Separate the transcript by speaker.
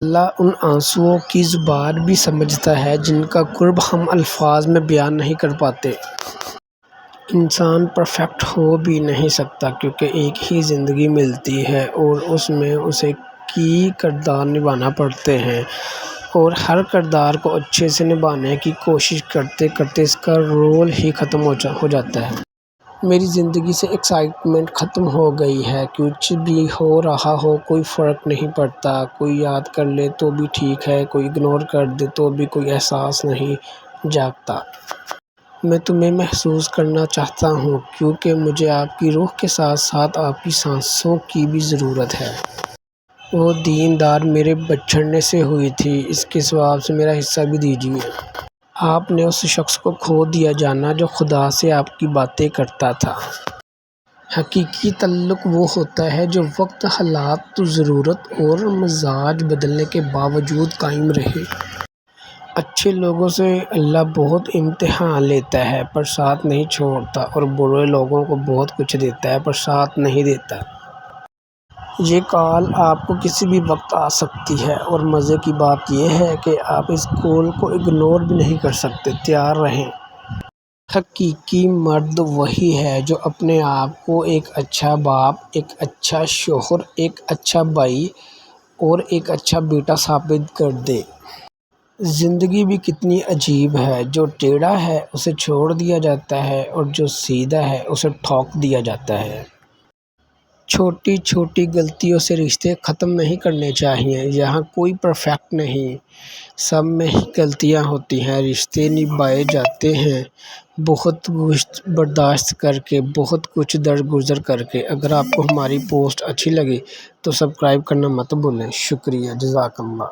Speaker 1: اللہ ان آنسوؤں کی زبان بھی سمجھتا ہے جن کا قرب ہم الفاظ میں بیان نہیں کر پاتے۔ انسان پرفیکٹ ہو بھی نہیں سکتا کیونکہ ایک ہی زندگی ملتی ہے اور اس میں اسے کی کردار نبھانا پڑتے ہیں، اور ہر کردار کو اچھے سے نبھانے کی کوشش کرتے کرتے اس کا رول ہی ختم ہو جاتا ہے۔ میری زندگی سے ایکسائٹمنٹ ختم ہو گئی ہے۔ کچھ بھی ہو رہا ہو کوئی فرق نہیں پڑتا، کوئی یاد کر لے تو بھی ٹھیک ہے، کوئی اگنور کر دے تو بھی کوئی احساس نہیں جاگتا۔ میں تمہیں محسوس کرنا چاہتا ہوں کیونکہ مجھے آپ کی روح کے ساتھ ساتھ آپ کی سانسوں کی بھی ضرورت ہے۔ وہ دیندار میرے بچھڑنے سے ہوئی تھی، اس کے ثواب سے میرا حصہ بھی دیجیے۔ آپ نے اس شخص کو کھو دیا جانا جو خدا سے آپ کی باتیں کرتا تھا۔ حقیقی تعلق وہ ہوتا ہے جو وقت، حالات، ضرورت اور مزاج بدلنے کے باوجود قائم رہے۔ اچھے لوگوں سے اللہ بہت امتحان لیتا ہے پر ساتھ نہیں چھوڑتا، اور برے لوگوں کو بہت کچھ دیتا ہے پر ساتھ نہیں دیتا۔ یہ کال آپ کو کسی بھی وقت آ سکتی ہے، اور مزے کی بات یہ ہے کہ آپ اس کال کو اگنور بھی نہیں کر سکتے۔ تیار رہیں۔ حقیقی مرد وہی ہے جو اپنے آپ کو ایک اچھا باپ، ایک اچھا شوہر، ایک اچھا بھائی اور ایک اچھا بیٹا ثابت کر دے۔ زندگی بھی کتنی عجیب ہے، جو ٹیڑھا ہے اسے چھوڑ دیا جاتا ہے اور جو سیدھا ہے اسے ٹھوک دیا جاتا ہے۔ چھوٹی چھوٹی غلطیوں سے رشتے ختم نہیں کرنے چاہیے۔ یہاں کوئی پرفیکٹ نہیں، سب میں ہی غلطیاں ہوتی ہیں۔ رشتے نبھائے جاتے ہیں بہت کچھ برداشت کر کے، بہت کچھ درگزر کر کے۔ اگر آپ کو ہماری پوسٹ اچھی لگی تو سبسکرائب کرنا مت بھولیں۔ شکریہ، جزاک اللہ۔